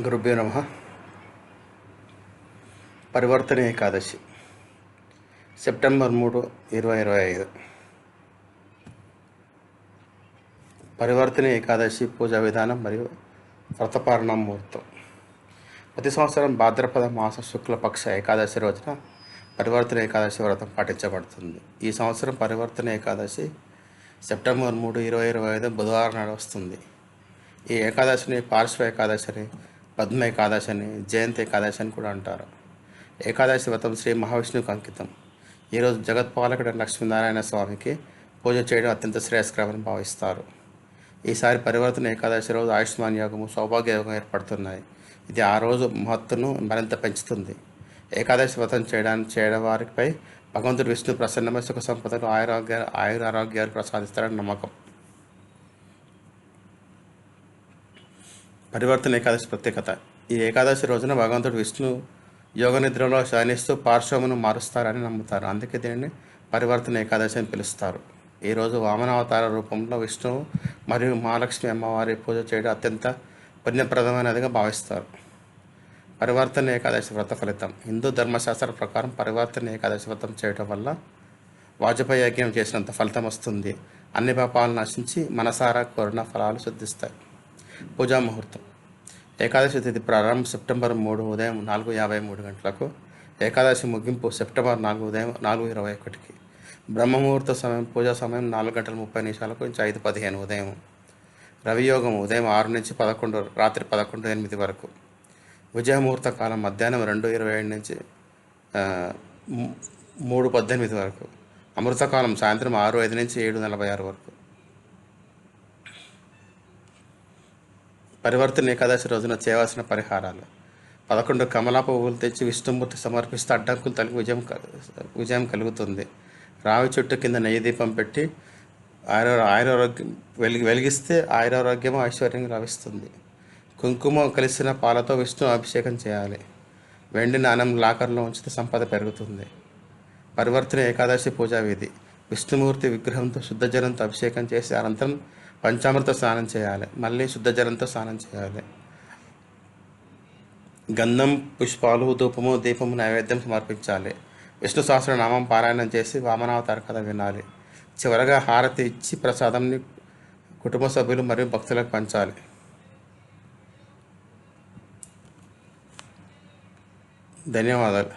గురుభ్యో నమః. పరివర్తన ఏకాదశి సెప్టెంబర్ 3, 2025. పరివర్తన ఏకాదశి పూజా విధానం మరియు వ్రతపారణ ముహూర్తం. ప్రతి సంవత్సరం భాద్రపద మాస శుక్లపక్ష ఏకాదశి రోజున పరివర్తన ఏకాదశి వ్రతం పాటించబడుతుంది. ఈ సంవత్సరం పరివర్తన ఏకాదశి సెప్టెంబర్ 3, 2025 బుధవారం నాడు వస్తుంది. ఈ ఏకాదశిని పార్శ్వ ఏకాదశి అని, పద్మ ఏకాదశి అని, జయంతి ఏకాదశి అని కూడా అంటారు. ఏకాదశి వ్రతం శ్రీ మహావిష్ణువుకు అంకితం. ఈరోజు జగత్పాలకుడు లక్ష్మీనారాయణ స్వామికి పూజ చేయడం అత్యంత శ్రేయస్కరమని భావిస్తారు. ఈసారి పరివర్తన ఏకాదశి రోజు ఆయుష్మాన్ యోగము, సౌభాగ్య యోగం ఏర్పడుతున్నాయి. ఇది ఆ రోజు మహత్తును మరింత పెంచుతుంది. ఏకాదశి వ్రతం చేయడం వారిపై భగవంతుడు విష్ణు ప్రసన్నమై సుఖ సంపదలు, ఆయురారోగ్యాలు ప్రసాదిస్తారని నమ్మకం. పరివర్తన ఏకాదశి ప్రత్యేకత. ఈ ఏకాదశి రోజున భగవంతుడు విష్ణు యోగ నిద్రలో శయనిస్తూ పార్శ్వమును మారుస్తారని నమ్ముతారు. అందుకే దీనిని పరివర్తన ఏకాదశి అని పిలుస్తారు. ఈరోజు వామనావతార రూపంలో విష్ణువు మరియు మహాలక్ష్మి అమ్మవారి పూజ చేయడం అత్యంత పుణ్యప్రదమైనదిగా భావిస్తారు. పరివర్తన ఏకాదశి వ్రత ఫలితం. హిందూ ధర్మశాస్త్ర ప్రకారం పరివర్తన ఏకాదశి వ్రతం చేయడం వల్ల వాజపేయి యజ్ఞం చేసినంత ఫలితం వస్తుంది. అన్ని పాపాలు నశించి మనసారా కోరిన ఫలాలు సిద్ధిస్తాయి. పూజా ముహూర్తం. ఏకాదశి తిథి ప్రారంభం సెప్టెంబర్ 3 ఉదయం 4:53 గంటలకు. ఏకాదశి ముగింపు సెప్టెంబర్ 4 ఉదయం 4:21కి. బ్రహ్మముహూర్త సమయం పూజా సమయం 4:30 నుంచి 5:15 ఉదయం. రవియోగం ఉదయం 6 నుంచి 11, రాత్రి 11:08 వరకు. విజయముహూర్త కాలం మధ్యాహ్నం 2:27 నుంచి 3:18 వరకు. అమృతకాలం సాయంత్రం 6:05 నుంచి 7:46 వరకు. పరివర్తన ఏకాదశి రోజున చేయవలసిన పరిహారాలు. 11 కమలా పువ్వులు తెచ్చి విష్ణుమూర్తి సమర్పిస్తే అడ్డంకులు తొలగి విజయం కలుగుతుంది. రావి చెట్టు కింద నెయ్యి దీపం పెట్టి ఆయురారోగ్యం వెలిగిస్తే ఆయురారోగ్యం, ఐశ్వర్యం లభిస్తుంది. కుంకుమ కలిసిన పాలతో విష్ణు అభిషేకం చేయాలి. వెండి నాణెం లాకర్లో ఉంచితే సంపద పెరుగుతుంది. పరివర్తన ఏకాదశి పూజా విధి. విష్ణుమూర్తి విగ్రహంతో శుద్ధ జలంతో అభిషేకం చేసి అనంతరం పంచామృత స్నానం చేయాలి. మళ్ళీ శుద్ధ జలంతో స్నానం చేయాలి. గంధం, పుష్పాలు, ధూపము, దీపము నైవేద్యం సమర్పించాలి. విష్ణు సహస్రనామం పారాయణం చేసి వామనావతార కథ వినాలి. చివరగా హారతి ఇచ్చి ప్రసాదంని కుటుంబ సభ్యులు మరియు భక్తులకు పంచాలి. ధన్యవాదాలు.